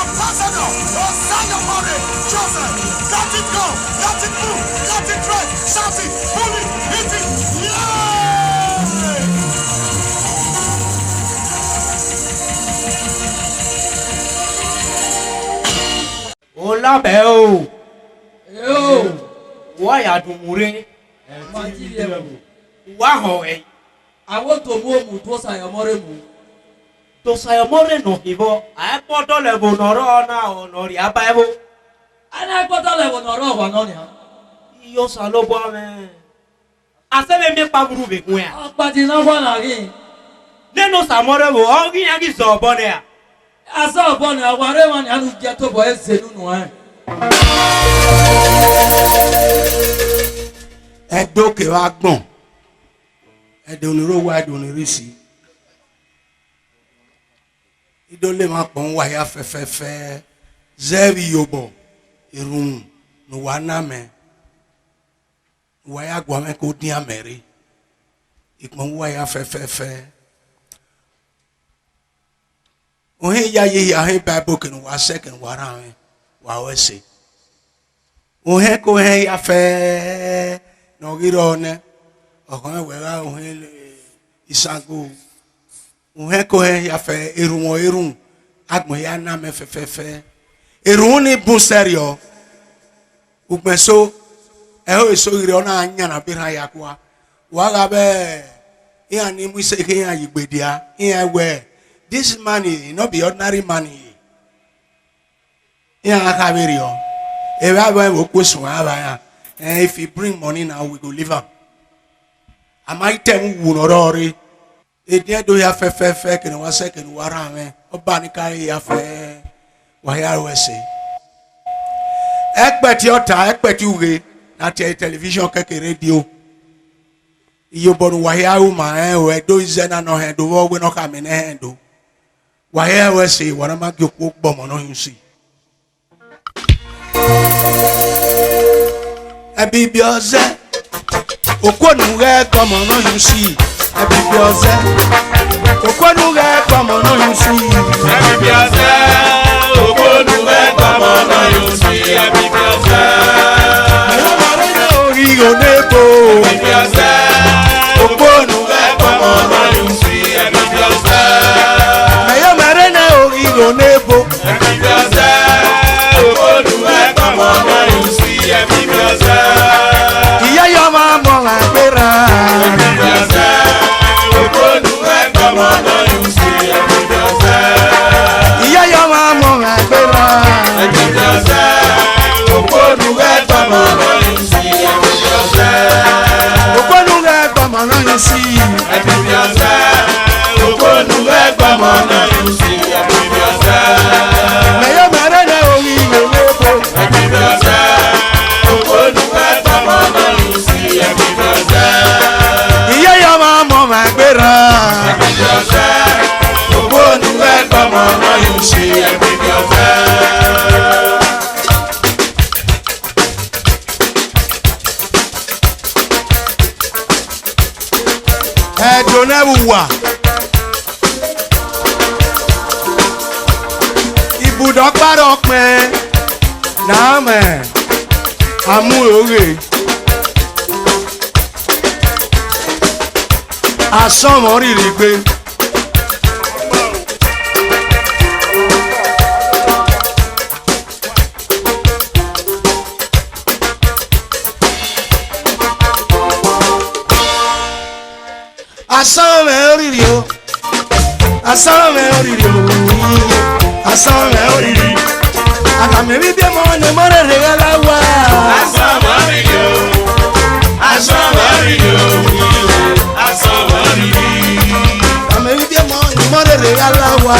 Ambassador, Osayomore, Joseph, let it go, let it move, let it drive, shout it, pull it, hit it, yeah! Ola beo. Yo. Why are you moving? Wow, I want to move to Osayomore. To Osayomore no hivo. I put a level no Bible. And I put a level no Yo salobo me. I said me paburubi where. But you know one again. Then Osayomore will all be a so bonnet. I saw bonnet whatever and get to boy said no. Edoke wagbon edoniro wa edonirisi idole ma pon wa ya fefefe zevi yobo irun no wa na me wa ya gwa me ko din amere ipon wa ya fefefe ohin ya ye ya he bible ken wa second wa ran wa wese ohin ko he ya fe no girone okon wera ohin isango ohin ko he ya fe erun agbon ya na me fefefe erun ni bun serio ugbeso e o so ire ona anya na bi ran yakwa wa ga be ya ni mu se ke ya yigbedia ya we this money no be ordinary money ya ka berio e ba ba wo kwesun aba ya. If you bring money now, we go live up. I might tell you, Norori. It did do ya fe, and 1 second, warame, or banica ya fe, why I will say. Ekbet your time, ekbet you, not a television, keke radio. You born why I woman, where do is an no hand, the war will not come in a handle. Why I will say, what am I going to bomb on you see? Ebibioze okwonu re come on you see ebibioze okwonu re come on you see ebibioze okwonu re come on you see ebibioze okwonu re come on you see ebibioze meyo marene origo nebo ebibioze okwonu re come on you see ebibioze iya yo ma mo la pera ebibioze okwonu re come on you see ebibioze iya yo ma mo la pera ebibioze okwonu re come on you see ebibioze okwonu re come on you see ebibioze okwonu re come on you see ebibioze meyo marene origo nebo ebibioze okwonu re come on you see ebibioze iya yo ma mo ma gbera ebibioze okwonu re come on you see ebibioze. Edonebuwa ibùdó parọ́ pẹ́ náàmẹ́ amúhóre asọ́mọ́rìrì gbé asọ́mọ́rìrì o asọ́mọ́rìrì o asọ́mọ́rìrì àkàmì bíbí ọmọ ni mọ́rẹ̀ rẹ̀ yẹ láwà asọ́mọ́rìrì o asọ́mọ́rìrì o asọ́mọ́rìrì àkàmì bíbí ọmọ ni mọ́rẹ̀ rẹ̀ yẹ láwà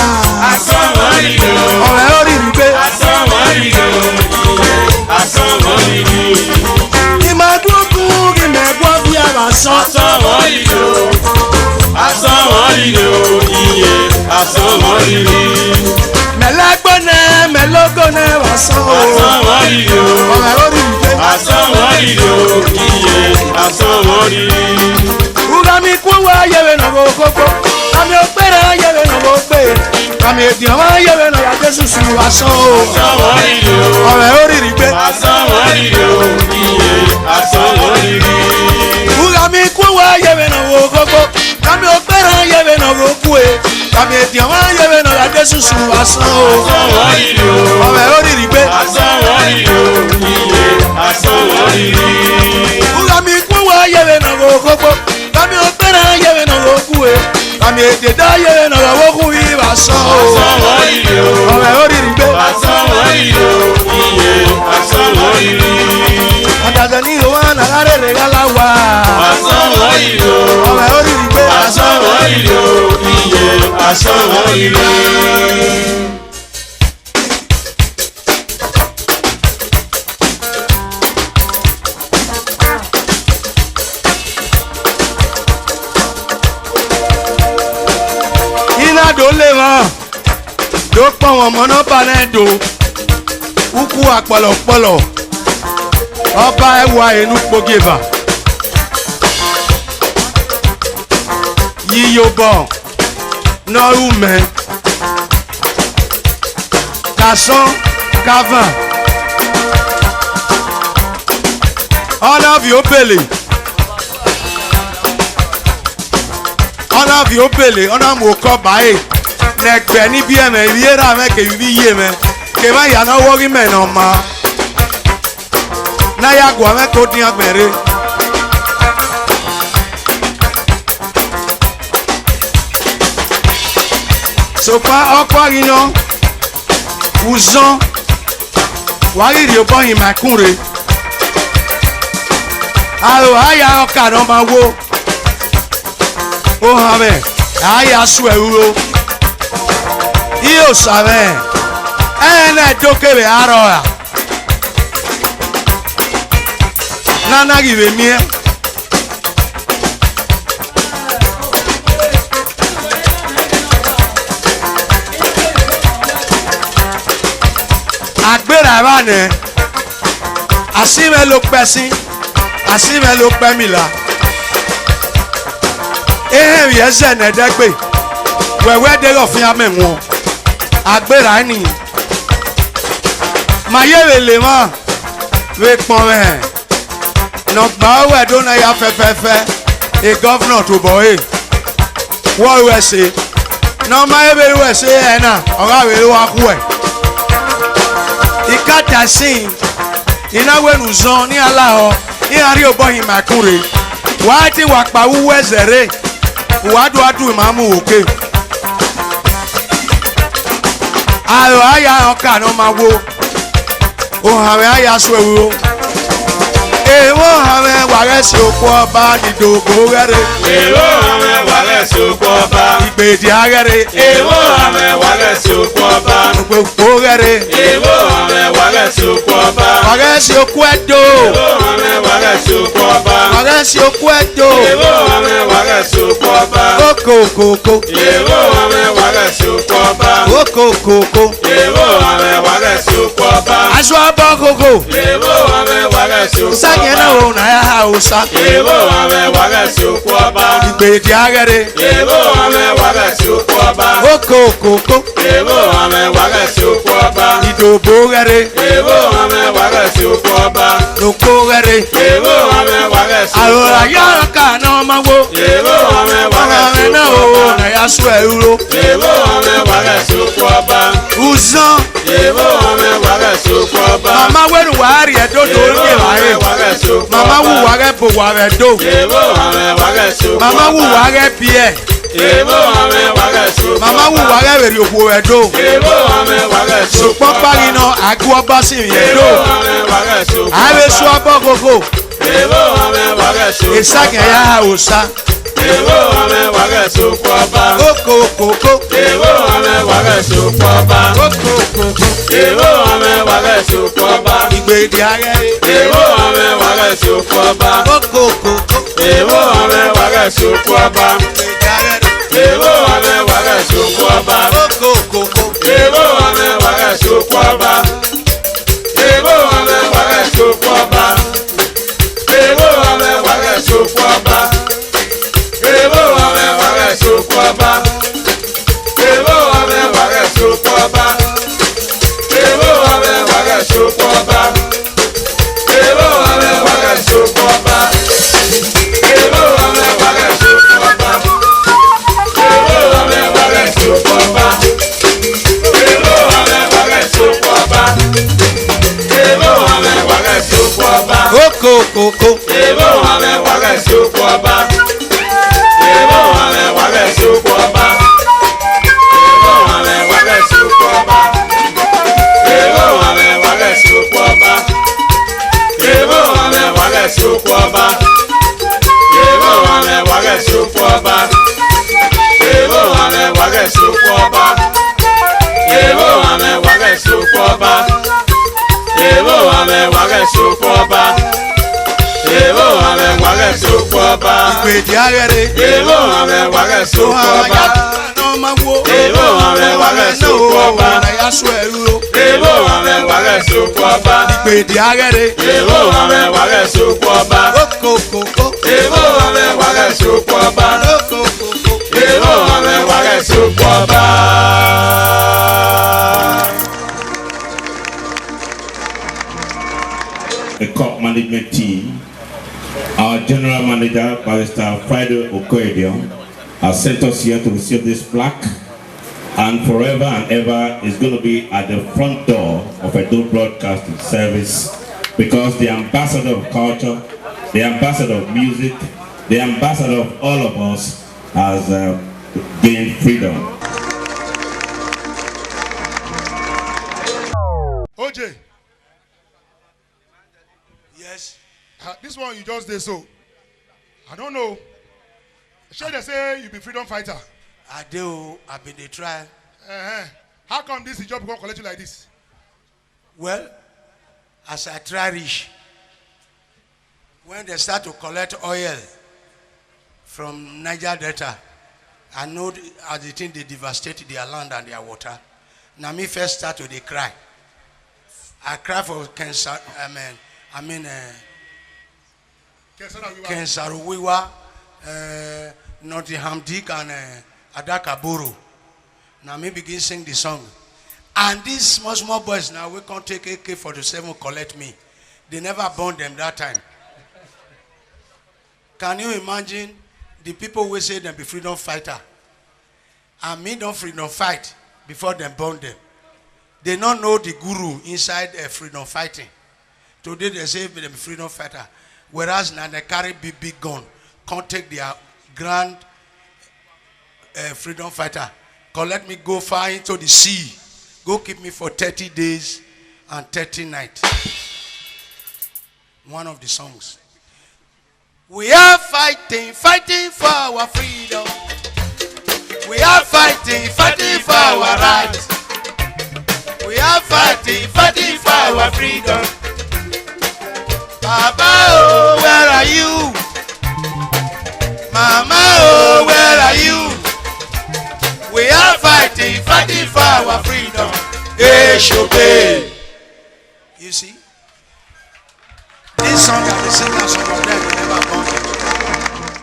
asọ́mọ́rìrì o ọ̀rẹ́ orìrì gbé asọ́mọ́rìrì o asọ́mọ́rìrì ìmọ̀dúnkù ìmẹ̀gbọ́ bí a bá sọ asọ́mọ́rìrì o asọ́mọ́rìrì o iye asọ́mọ́rìrì mẹlẹgbọnẹ mẹlọgọnẹ wà sọ asọ́mọ́rìrì o ọ̀rẹ́ orìrì gbé asọ́mọ́rìrì o iye asọ́mọ́rìrì ugami kúwa yẹwẹ nà bó kókó kàmi òpèrè yẹwẹ nà bó pè kàmi èdìyàn wá yẹwẹ nà yàtọ̀. Jésù sùn asán o. Ọ̀rẹ́ oríire gbé. Wúra mi kú wá yẹ̀wẹ̀ náà wò gbogbo. Kàmi ò gbẹ́ràn yẹ̀wẹ̀ náà wò kú e. Kàmi ètì àwọn yẹ̀wẹ̀ náà la Jésù sùn asán o. Ọ̀rẹ́ oríire gbé. Wúra mi kú wá yẹ̀wẹ̀ náà wò gbogbo. Kàmi ò gbẹ́ràn yẹ̀wẹ̀ náà wò kú e. Kàmi ètì dá yẹ̀wẹ̀ náà wò kú yìí asán o. Ọ̀rẹ́ oríire gbé. Àdàdà ní ìwọ ànàlárẹ̀ rẹ̀ yálà wá. Ọ̀rẹ́ oríire gbé. Iná dò lè wọ́n. Dò pọ̀ wọ́n mọ́nà balẹ̀ dò. Ukwu àpọ̀lọ̀pọ̀lọ̀. Ọba ẹwà inú gbogbo yíyóbọ̀ nọ́rùmẹ́ kásán kávà ọ̀nà viopele ọ̀nà mọ̀kọ́ báyìí nẹ̀gbẹ́ níbí ẹ̀mẹ̀ ìrírí àmẹ́ kèbí yé mẹ́ kèmá yàrá wọ́rí mẹ́ nà ọ̀ma. Naya gwa me ko dín agbẹ̀rẹ̀. Sopa ọkọ àyìnà wùzán wàhírì ọbọ yìí máa kún re. Àrò àyà ọkà náà máa wó. Ó hàn mẹ́ àyà sùn ẹ̀rú. Iye òsàmẹ́ ẹ̀ náà dókèrè àárọ̀ à. Nana give me agbera bane asime lo pesin asime lo pemila yeze ne degbe wewe de lo fin amenwo agbera ni maye le ma we pon me nọgba owó ẹ̀dọ́ náà ya fẹ́fẹ́fẹ́ a governor tó bọ̀ ẹ́ wọ́n rẹ̀ ṣe nọ́ọ̀mà ẹ̀bẹ̀rẹ̀ rẹ̀ ṣe ẹ̀ náà ọ̀rọ̀ àwẹ̀rẹ̀ wá kú ẹ̀. ìkàtà sí ìnáwó ẹnu zan ní aláhọ ní àárín òbọ̀yìn màkúrè wàá ti wà pa wúwọ́ ẹ̀zẹ̀ rẹ̀ wàádùn adùn ìmáàmù òkè. àrò àyà ọkà náà máa wo òhàn àwẹ̀ àyà sọ èwúrò. Ewo hame wàrẹ́ sí òkú ọba nìdògbò rẹ́rẹ́. Ewo hame wàrẹ́ sí òkú ọba. Ìgbèdì arẹ́rẹ́. Ewo hame wàrẹ́ sí òkú ọba. Ògbògbò rẹ́rẹ́. Ewo hame wàrẹ́ sí òkú ọba. Wàrẹ́ sí òkú ẹ̀dọ́. Ewo hame wàrẹ́ sí òkú ọba. Wàrẹ́ sí òkú ẹ̀dọ́. Ewo hame wàrẹ́ sí òkú ọba. Kókòkòkò. Ewo hame wàrẹ́ sí òkú ọba. Kókòkòkò. Ewo hame wàrẹ́ sí òkú ọba. Aṣọ abọ́ kòkò. Ewo hame wàrẹ́ sí òkú ọba. Sáyẹn náà wò náà yà á Hausa. Ewo hame wàrẹ́ sí òkú ọba. Ìgbèdì arẹ́rẹ́. Ewo hame wàrẹ́ sí òkú ọba. Kókòkòkò. Ewo hame wàrẹ́ sí òkú ọba. Ìdògbò rẹ́rẹ́. Ewo hame wàrẹ́ sí òkú ọba. Lòkó rẹ́rẹ́. Ewo hame wàrẹ́ sí òkú ọba. Àròrà yára kà náà máa wó. Ewo hame wàrẹ́ sí Ọ̀rẹ́ náà òkú wò ọba. náà yà sọ ẹ̀rú. Ewo hame wàrẹ́ sí òkú ọba. Uzan. Ewo hame wàrẹ́ sí òkú ọba. Mama wẹ́nu wàhálì ẹ̀dọ́ tó ń yẹ̀ wáyé. Wàrẹ́ sí òkú ọba. Mama wù wàrẹ́ bò wàrẹ́ dò. Ewo hame wàrẹ́ sí òkú ọba. Mama wù wàrẹ́ bíẹ̀. Ewo hame wàrẹ́ sí òkú ọba. Mama wù wàrẹ́ wèrè òkú rẹ̀ dò. Ewo hame wàrẹ́ sí òkú ọba. Sùpọ̀ parí náà àgọ́ ọba sì yẹn dò. Ewo hame wàrẹ́ sí òkú ọba. Àrẹ sọ abọ́ koko. Ewo hame wàrẹ́ sí òkú ọba. Ìsàkẹ̀ yà Hausa. Ewo hame wàrẹ́ sí òkú ọba. Kókòkòkò. Ewo hame wàrẹ́ sí òkú ọba. Kókòkòkò. Ewo hame wàrẹ́ sí òkú ọba. Ìgbèdì arẹ́rẹ́. Ewo hame wàrẹ́ sí òkú ọba. Kókòkòkò. Ewo hame wàrẹ́ sí òkú ọba. Ìgbèdì arẹ́rẹ́. Ewo hame wàrẹ́ sí òkú ọba. Kókòkòkò. Ewo hame wàrẹ́ sí òkú ọba. Ewo hame wàrẹ́ sí òkú ọba. Ewo hame wàrẹ́ sí òkú ọba. Ewo hame wàrẹ́ sí òkú ọba. Ewo hame wàrẹ́ sí òkú ọba. Koko. Ebo ame wage sukwaba. Ebo ame wage sukwaba. Ebo ame wage sukwaba. Ebo ame wage sukwaba. Ebo ame wage sukwaba. Ebo ame wage sukwaba. Ebo ame wage sukwaba. Ebo ame wage sukwaba. Ebo ame wage sukwaba. Ebo ame wage sukwaba. Ìpèdè agẹrẹ. Ebo ame wage sukwaba. Ebo ame wage sukwaba. Ebo ame wage sukwaba. Ìpèdè agẹrẹ. Ebo ame wage sukwaba. Koko. Ebo ame wage sukwaba. Ebo ame wage sukwaba. The corp management team, our general manager, Barrister Friday Ordeal, has sent us here to receive this plaque, and forever and ever is going to be at the front door of a dual broadcasting service, because the ambassador of culture, the ambassador of music, the ambassador of all of us has gained freedom. OJ. Yes. This one you just did so. I don't know. Sure they say you be freedom fighter. I do. I been the trial. How come this job gonna collect you like this? Well, as I try reach, when they start to collect oil from Niger Delta, I know as the thing they devastate their land and their water. Now me first start to they cry. I cry for cancer. Kensaruwiwa, Nottingham Dick and Adakaburu. Now me begin sing the song. And these small boys now we can't take AK-47 collect me. They never burned them that time. Can you imagine the people who say them be freedom fighter? And me don't freedom fight before them burn them. They don't know the guru inside freedom fighting. Today they say them freedom fighter. Whereas now they carry big gun. Can't take their grand freedom fighter. Collect me, go far into the sea. Go keep me for 30 days and 30 nights. One of the songs. We are fighting for our freedom. We are fighting for our rights. We are fighting for our freedom. Papa, oh, where are you? Mama, oh, where are you? We are fighting for our freedom. Hey, Shobe. You see? This song that they sing now, some of them they never born them.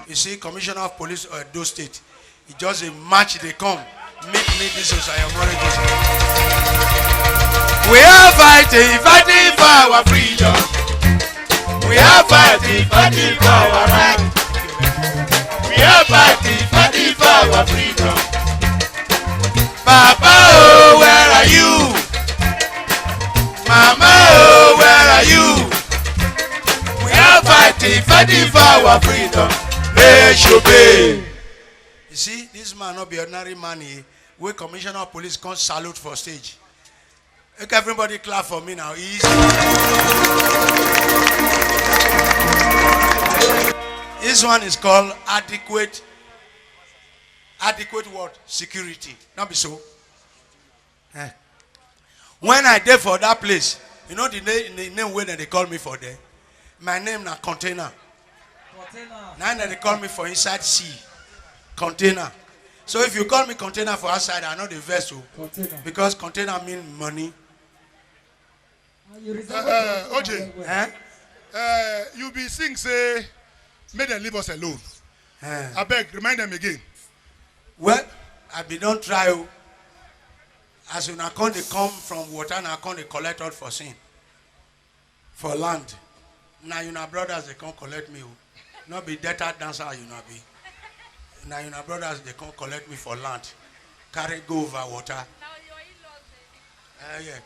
You see, Commissioner of Police of Edo State, it just a match they come. Meet me, this is Osayomore. We are fighting for our freedom. We are fighting for our right. We are fighting for our freedom. Papa, oh, where are you? Mama, oh, where are you? We are fighting for our freedom. Hey, Shobe. You see, this man not be ordinary man here. We Commissioner of Police can't salute for stage. Make everybody clap for me now. Easy. This one is called adequate what? Security. Not be so. When I there for that place, you know the name where they call me for there? My name na container. Now they call me for inside sea. Container. So if you call me container for outside, I know the vessel. Because container mean money. OJ. You be sing say, make them leave us alone. I beg, remind them again. Well, I be don't try. As soon as they come from water, now come they collect all for sin. for land. Now you know brothers they can't collect me. Not be data dancer you know be. Now you know brothers they can't collect me for land. Carry go over water. Yeah.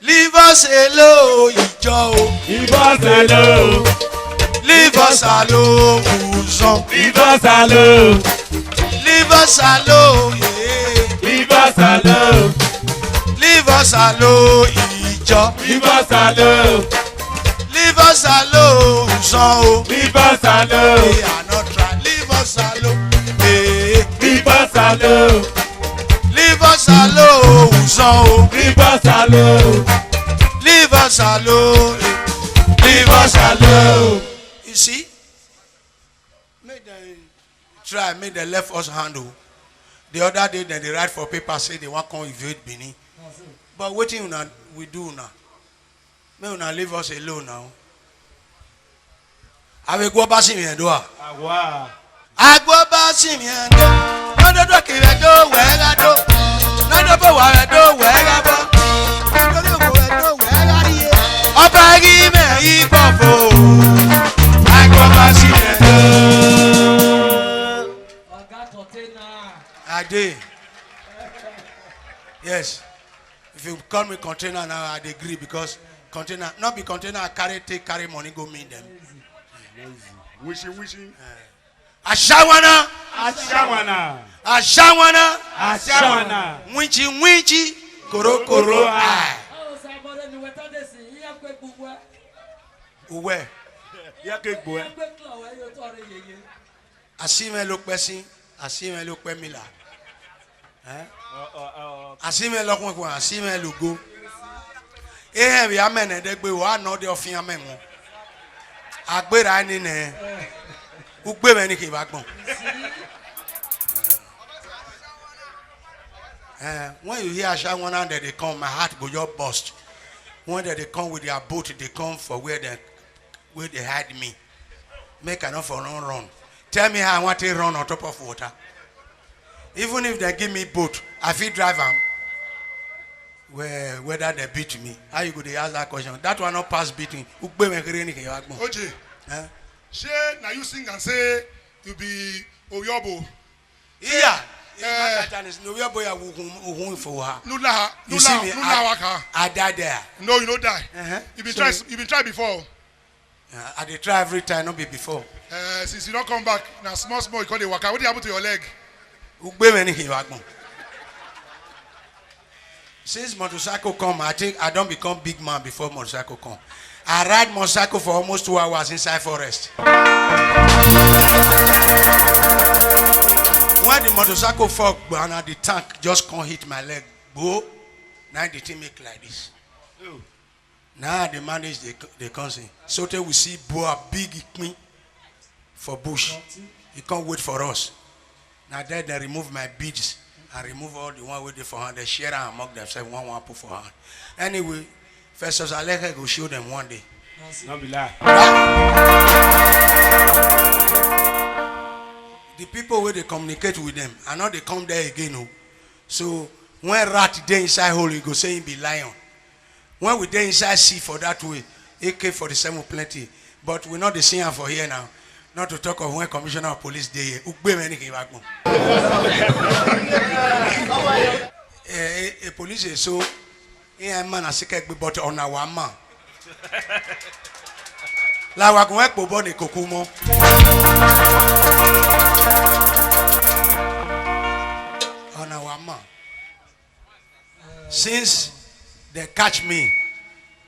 Leave us alone, Ijo. Leave us alone. Leave us alone, Uzon. Leave us alone. Leave us alone, yeah. Leave us alone. Leave us alone, Ijo. Leave us alone. Leave us alone, Uzon. Leave us alone. We are not trying. Leave us alone, yeah. Leave us alone. Leave us alone, Uzon. Leave us alone. Leave us alone. Leave us alone. You see? Make them left us handle. The other day, then they write for paper, say they want to come invade Benin. But what we do now? May we not leave us alone now. I will go back to me and do it. I go back to me and do it. No, do where I do. No, where I do, where I do. No, where I do. Obrigime ikofo. I go back to me and do. I did. Yes. If you call me container now, I agree because container, not be container, I carry money, go meet them. Wishing. Ashawana. Winchi. Koro. Ah. Uwe. Asime lokpe mila. Asime lokwe asime logo. Bi amene degbe wa no de ofin amemo. Agbera ni ne. Ugbe me ni ki ba gbon. When you hear Ashawana that they come, my heart go just burst. When they come with their boat, they come for where they hide me. Make enough for run. Tell me how I want to run on top of water. Even if they give me boat, I feel drive them. Whether they beat me. How you go to ask that question? That one not pass beating. Oje. She now you sing and say you be Oyobo. Yeah. You see me, I died there. No, you don't die. You've been tried before. I did try every time, not be before. Since you don't come back, now small, you call the waka. What happened to your leg? Since motorcycle come, I think I don't become big man before motorcycle come. I ride motorcycle for almost 2 hours inside forest. When the motorcycle fog and the tank just can't hit my leg, go. Now the thing make like this. Now they manage they can't see. So they will see boa big me for bush. He can't wait for us. Now then they remove my beads and remove all the one waiting for hand. They share and mock themselves one put for hand. Anyway, first of all, I go show them one day. Not be lie. The people where they communicate with them, and now they come there again. Oh. So when rat dey inside hole, you go say he be lion. When we dey inside sea for that way, AK-47 plenty. But we not the same for here now. Not to talk of when commissioner of police dey here. A police is so man a sick but on our man. La wa gun epo bo ni kokumo. On our man. Since they catch me,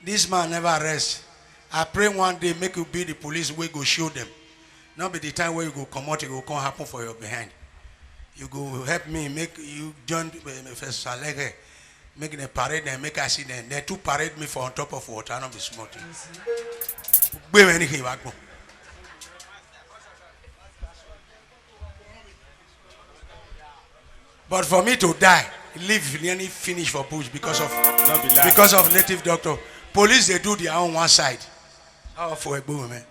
this man never rest. I pray one day make you be the police we go show them. Not be the time where you go come out, it will come happen for your behind. You go help me make you join first Salege, make the parade and make I see them. They two parade me for on top of water, not be smart. But for me to die, live really finish for push because of native doctor. Police they do their own one side. How for a boom man.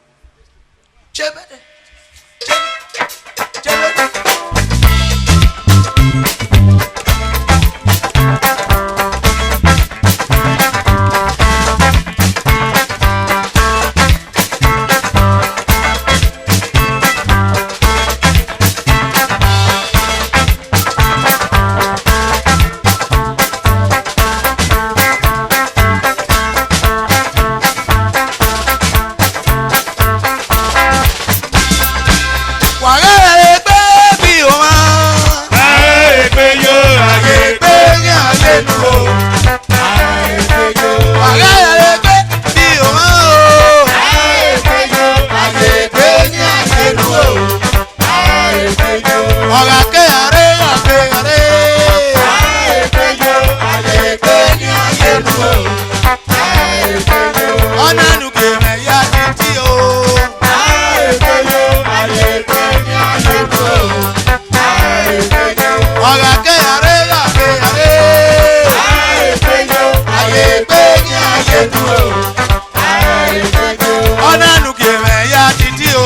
Onanu keme ya titi o. Oga ke yare ga ke yare. Aye penye aye tu. Onanu keme ya titi o.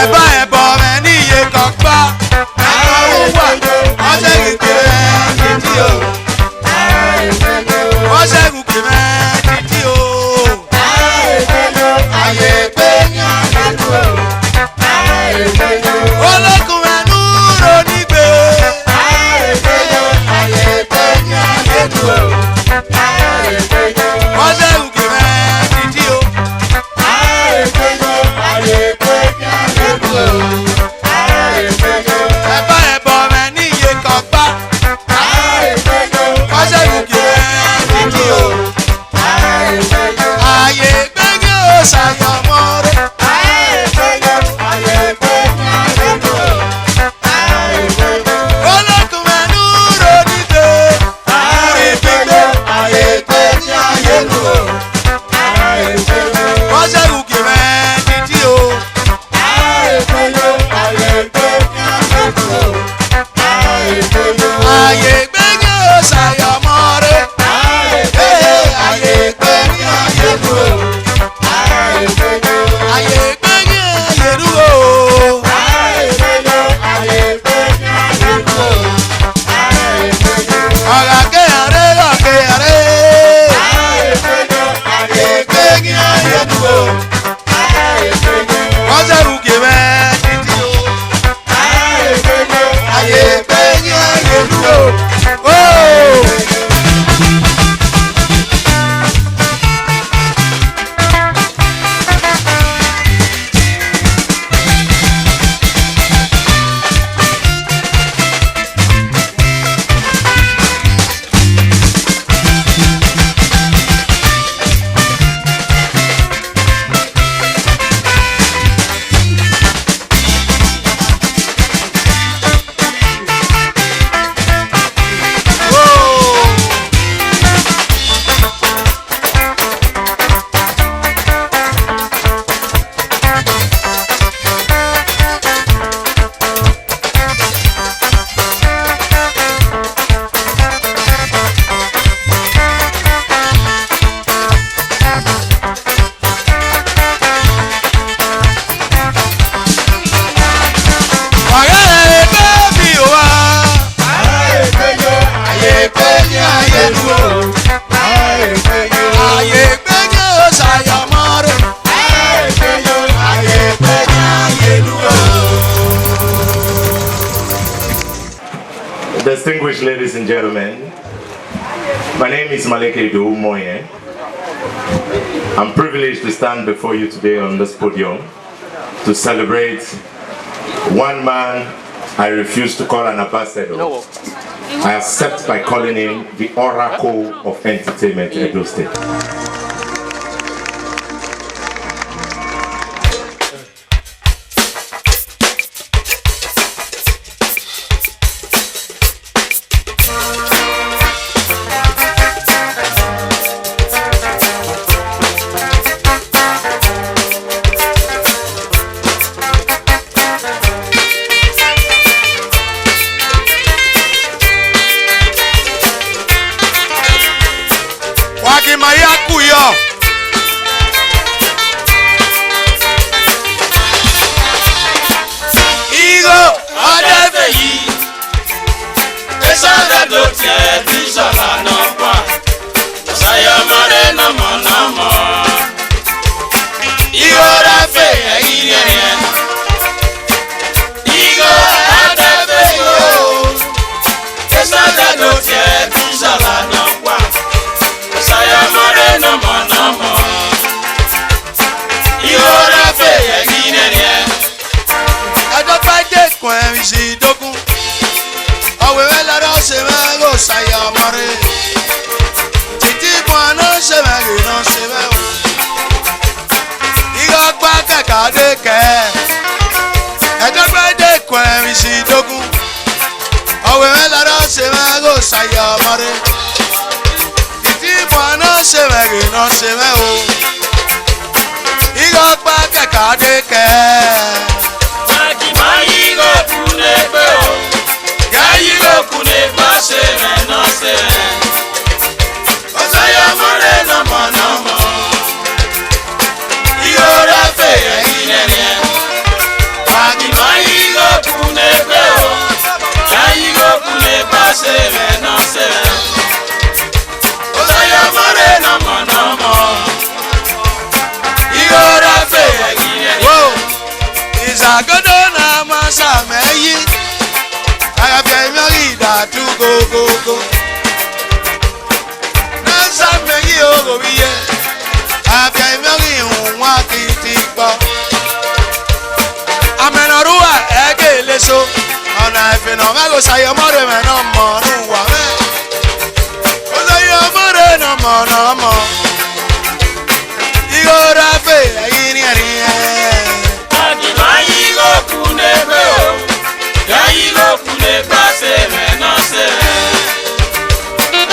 Eba ebo me ni ye kokpa. Eba uwa. Ose kikire titi o. Ose kikire titi o. Aye penye aye tu. Olókun ẹnu ronigbe. Aye penye aye tu. Ose kikire titi o. Eba ebo me ni ye kokpa. Ose kikire titi o. Aye penye Osayomore. Olókun ẹnu ronigbe. Orí gbígbé. Aye penye aye tu. Ose kikire titi o. Aye penye Osayomore. Aye penye aye tu. Aye penye aye tu o. Oga ke yare ga ke yare. Aye penye aye tu o. Ose kikire titi o. Aye penye aye tu o. Oh! Distinguished ladies and gentlemen, my name is Osayomore. I'm privileged to stand before you today on this podium to celebrate one man I refuse to call an ambassador. No. I accept by calling him the Oracle of Entertainment Edo State. Osayomore. Titi Buano Shemagi no Shemel. Igo Baka Kadeke. I don't buy the Quamisi Dogu. Oh, well, I don't say, Osayomore. Titi Bwana Semegi no Semeo. Igo Paka Kadeke. Mayigo kunebe o, yayigo kunebe seme no seme. Osayomore no mo, iyora fe yinene. Mayigo kunebe o, yayigo kunebe seme no seme. Osayomore no mo, iyora fe yinene. Izagodo na masa meyi. Agafia imori da tu go. Nasa meyi ogo biye. Agafia imori unwa kitikpo. Amenoruwa ege leso. Ona ifino mago Osayomore me no mo nuwa me. Osayomore no mo. Igora fe ayini ariye. Mayigo kunebe o, yayigo kunebe seme no seme.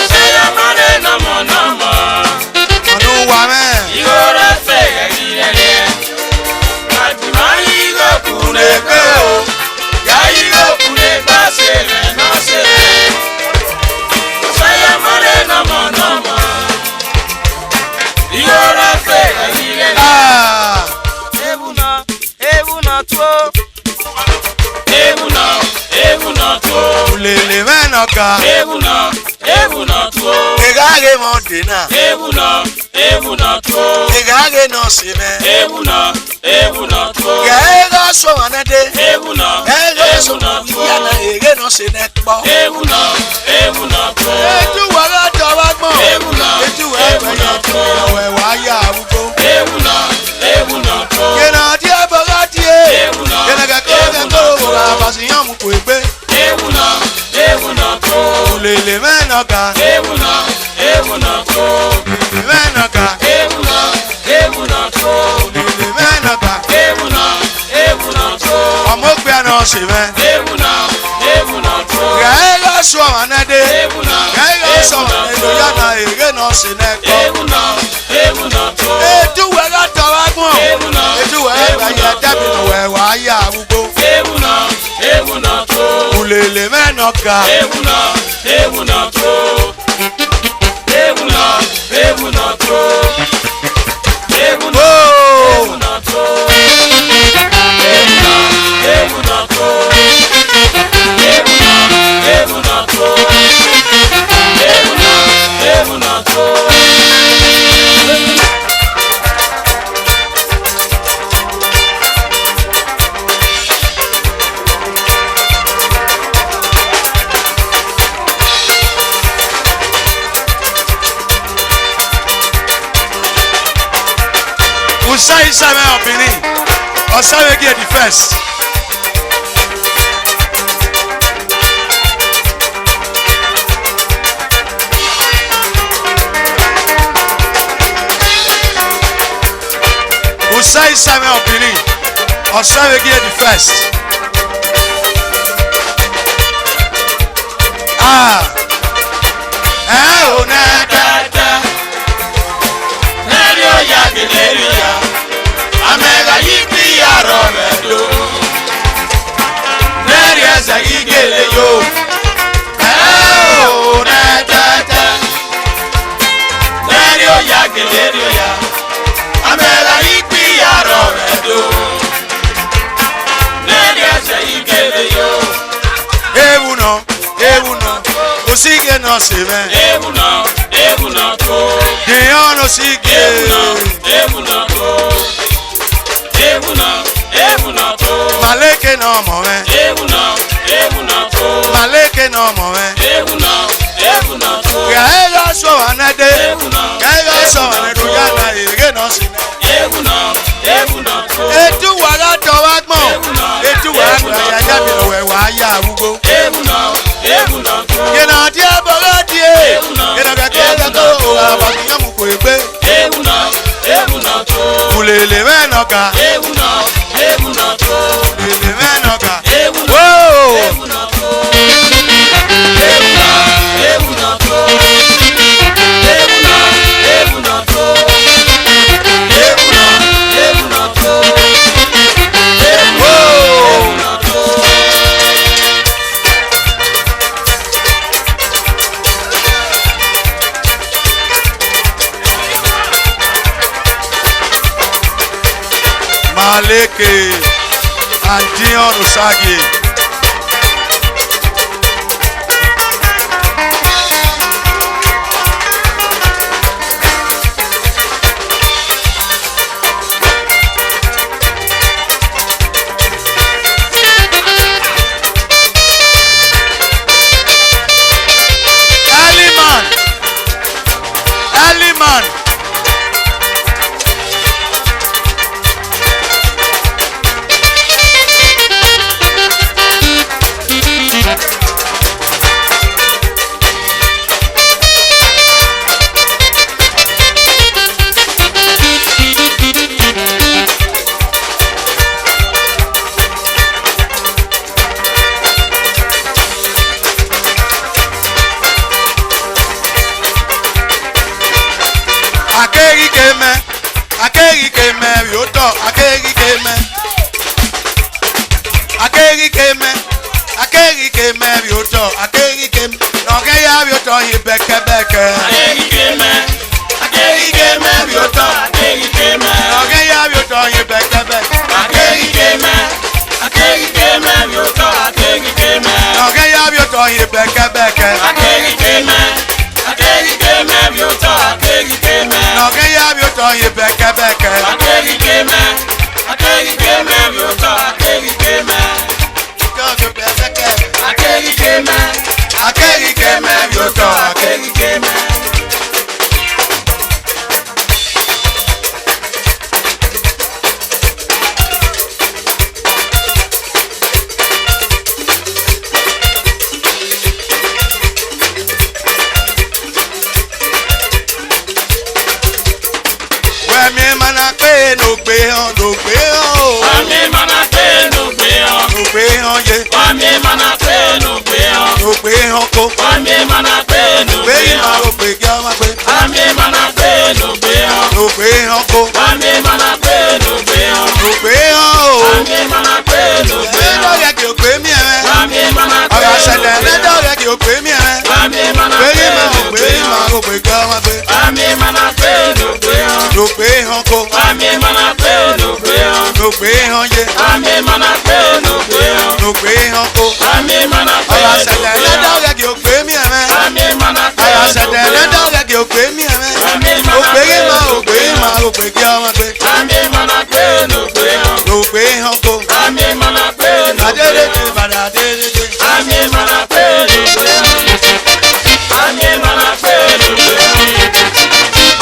Osayomore no mo, Onuwa me. iyora fe yinene. Mayigo kunebe o, yayigo kunebe seme no seme. Osayomore no mo, iyora fe yinene. Ah. Ebu no tuo. Ulele menoka. Ebu no tuo. Egage mo dena. Ebu no tuo. Egage no sime. Ebu no tuo. Gega so anade. Ebu no tuo. Yana ege no sine kpo. Ebu no tuo. Etu waga tawagmo. Ebu no tuo. We wa ya ugo. Ebu no tuo. Kena dia bagatie. Kena ga ko abasiyan mu ko egbe. Ebu no tuo. Ulele menoka. Ebu no tuo. Menoka. Ebu no tuo. Ulele menoka. Ebu no tuo. Omo gbe na sime. Ebu no tuo. Gega so anade. Ebu no So yana ege no sine kpo. Ebu no tuo. Etu waga tawagmo. Ebu no Etu waga ya dabi no we wa ya ugo. Ebu no tuo. Ulele menoka. Ebu no tuo. Ebu no tuo. Ebu no tuo. Ebu no tuo. Osayomore of Benin. Osayomore get the first. Osayomore of Benin. Osayomore get the first. Amega yipi ya robedo. Neri esa igele yo. Na tata. Neri o ya gele ya. Amega yipi ya robedo. Neri esa igele yo. Ebu no. Osige no sime. Ebu no to. Dion osige. Ebu no to. Maleke no moe. Maleke no moe. Gaega so anade. Gaega so anade yana ege no sine. Etu waga tawagmo. Etu waga ya jabi no we wa ya ugo. Kena dia bagatie. Kena ga ko abasiyan mu ko egbe. Ulele menoka. Ulele menoka. Whoa. Maleke and Dion Usagi. Akegi keme yoto akegi keme yoto akegi keme noge ya yoto hibeke beke akegi keme yoto noge ya yoto hibeke beke akegi keme yoto noge ya yoto hibeke beke akegi keme yoto noge ya yoto hibeke beke akegi keme yoto akegi keme yoto akegi keme. Wẹ́mi mana pé no gbé hàn o. Wẹ́mi mana pé no gbé hàn yé. Wẹ́mi mana pé no gbé hàn kó. Wẹ́mi mana pé no gbé hàn. Gbé ìmọ̀ o gbé kí ọmọ gbé. Wẹ́mi mana pé no gbé hàn kó. Wẹ́mi mana pé no gbé hàn. Wẹ́mi mana pé no gbé hàn. Lẹ́dọ̀ yẹ kí o gbé mi ẹ̀. Wẹ́mi mana pé no gbé hàn. Ọ̀rọ̀ ṣẹlẹ̀ lẹ́dọ̀ yẹ kí o gbé mi ẹ̀. Wẹ́mi mana pé no gbé hàn. Gbé ìmọ̀ o gbé kí ọmọ gbé. Wẹ́mi mana pé no gbé hàn. Kó. Wẹ́mi mana pé no gbé hàn. Yé. Wẹ́mi mana pé no gbé hàn. Kó. Wẹ́mi mana pé no gbé hàn. Ọ̀rọ̀ ṣẹlẹ̀ lẹ́dọ̀ yẹ kí o gbé mi ẹ̀. Wẹ́mi mana pé no gbé hàn. Ọ̀rọ̀ ṣẹlẹ̀ lẹ́dọ̀ yẹ kí o gbé mi ẹ̀. Wẹ́mi mana pé no gbé hàn. O gbé kí ọmọ gbé. Wẹ́mi mana pé no gbé hàn. Kó. Wẹ́mi mana pé no gbé hàn. Adédèjì padà adédèjì. Wẹ́mi mana pé no gbé hàn. Wẹ́mi mana pé no gbé hàn.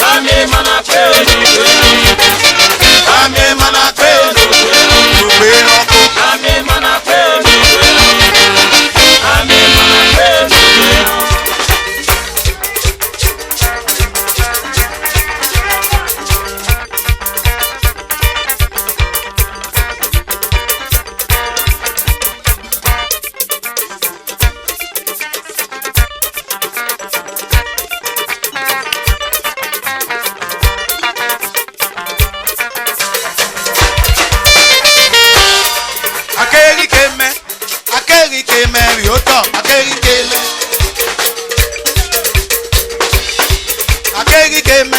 Wẹ́mi mana pé no gbé hàn. Wẹ́mi mana pé no gbé hàn. Kó. Wẹ́mi mana pé no gbé hàn. Wẹ́mi mana pé no gbé hàn. Akegi keme yoto akegi keme.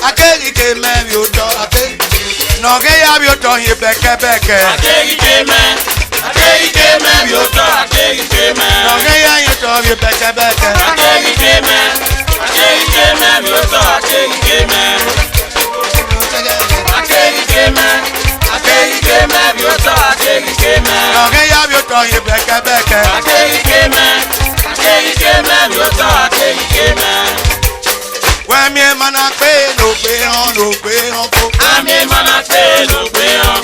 Akegi keme yoto akegi. Noge ya yoto hibeke beke. Akegi keme yoto akegi keme. Noge ya yoto hibeke beke. Akegi keme yoto akegi keme. Akegi keme yoto akegi keme. Noge ya yoto hibeke beke. Akegi keme yoto akegi keme. Wẹ́mi mana pé no gbé hàn kó. Wẹ́mi mana pé no gbé hàn.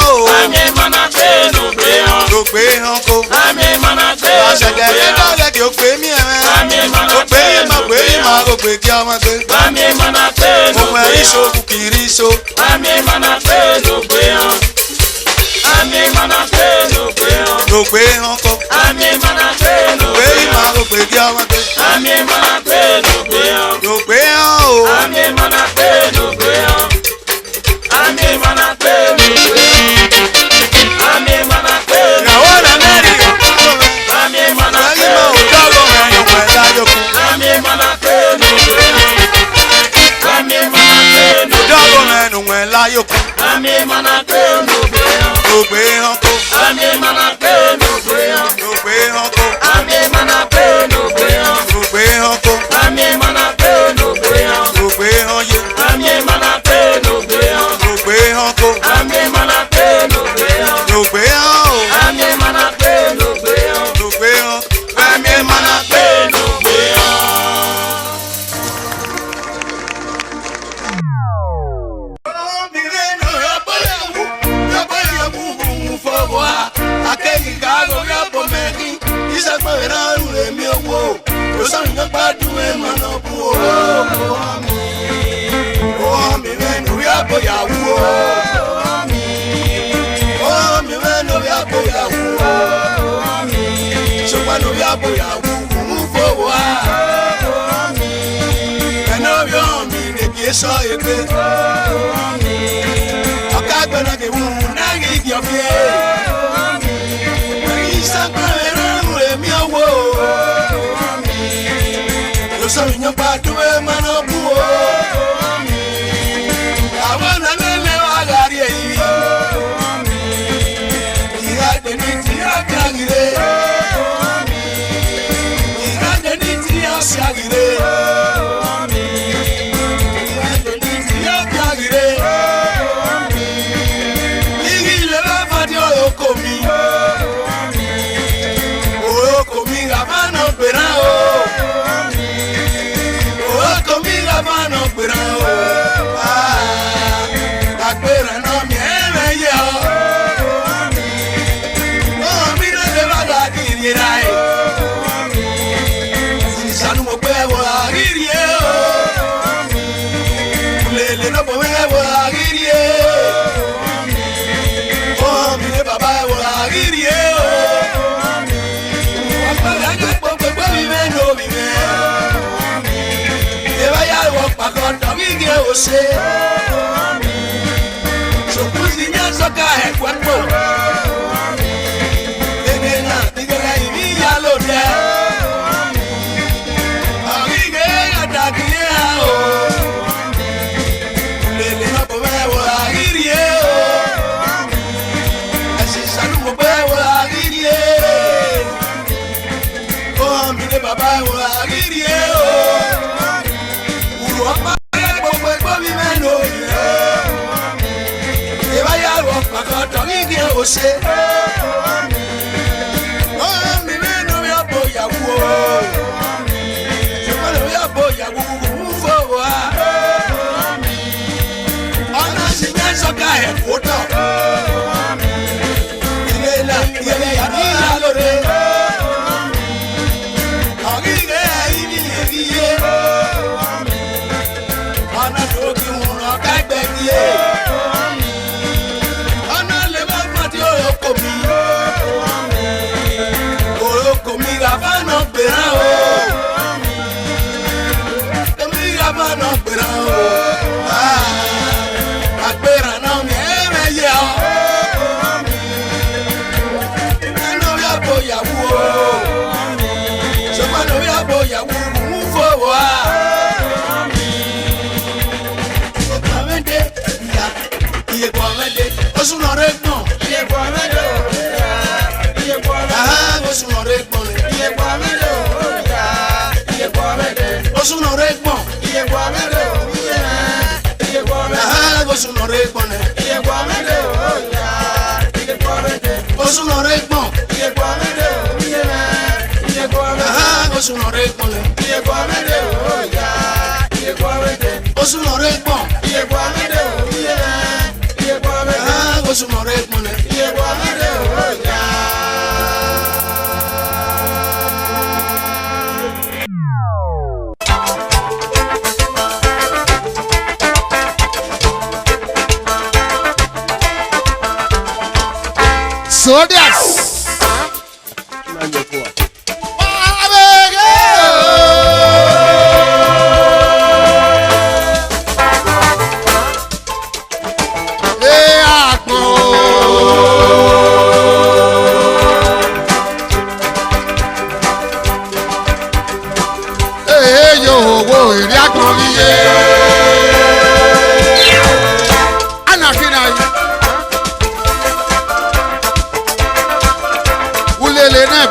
O. Wẹ́mi mana pé no gbé hàn. Kó. Wẹ́mi mana pé no gbé hàn. Ọ̀ṣẹ̀dẹ̀ lẹ́dọ̀ yẹ kí o gbé mi ẹ̀. Wẹ́mi mana pé no gbé hàn. O gbé kí ọmọ gbé. Wẹ́mi mana pé no gbé hàn. Ohun ẹ̀rí so kù kiri so. Wẹ́mi mana pé no gbé hàn. Wẹ́mi mana pé no gbé hàn. Kó. Wẹ́mi mana pé no gbé hàn. O gbé kí ọmọ gbé. Wẹ́mi mana pé no gbé hàn. O. Wẹ́mi mana pé no gbé hàn. Wẹ́mi mana pé no gbé hàn. Wẹ́mi mana pé no gbé hàn. Ìyàwó rẹ̀ mẹ́rin yóò kú lọ. Wẹ́mi mana pé no gbé hàn. Wẹ́mi mana pé no gbé hàn. Wẹ́mi mana pé no gbé hàn. Wẹ́mi mana pé no gbé hàn.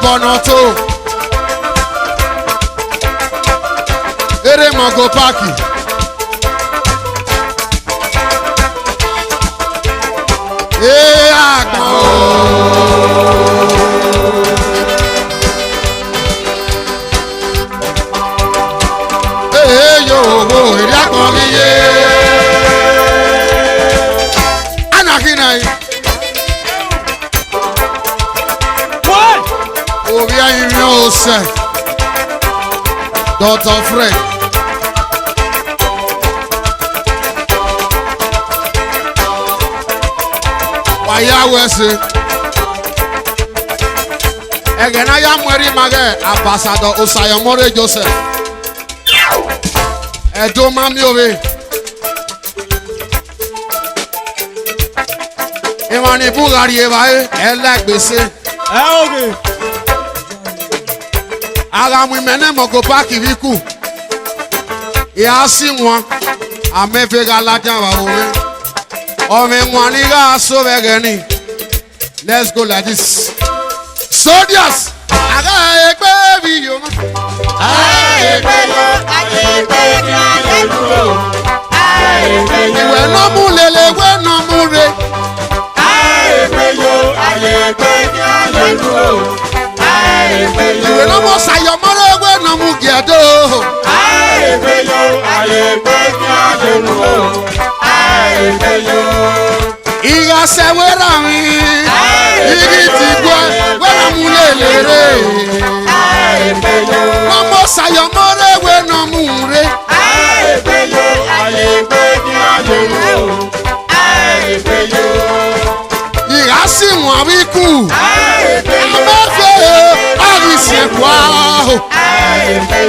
Bonoto. Ere Mogo Paki. Dr. Fred. Wayawese. Again, I am wearing my ambassador Osayomore Joseph. Edo mami owe. Imani Bugari evae. Elegbese. Okay. Aga mwimene Mogo Paki viku. Ya si mwa. Amefega laja wa owe. Ome mwaniga so vegeni. Let's go like this. Soldiers. Aga ekpe video ma. Iwe no mu lele we no mu re. Iwe no mo Osayomore we no mu gedo. Iga se wera mi. Igi ti gwe we no mu lele re. No mo Osayomore we no mu re. Iga si won wiku. Wow!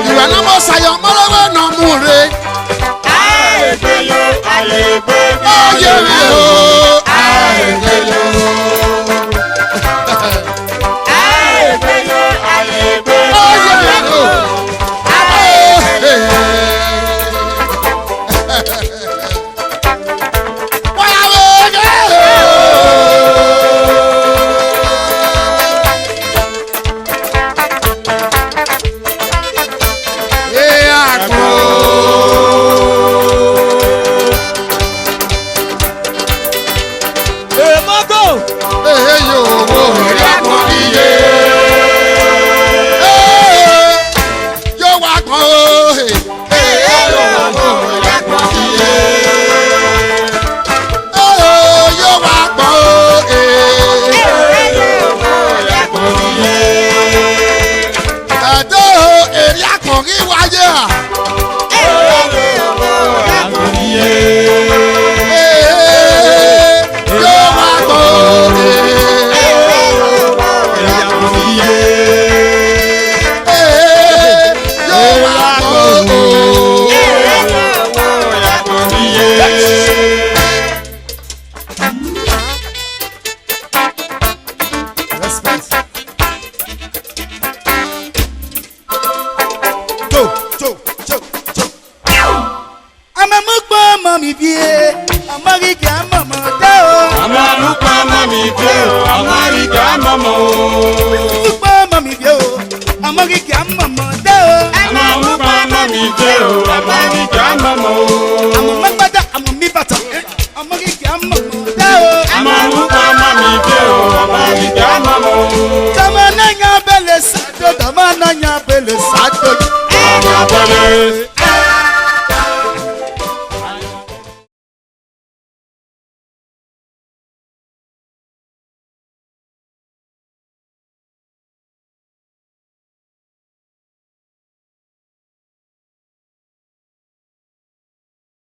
You are no more Osayomore we no mure. Oh yeah, Bele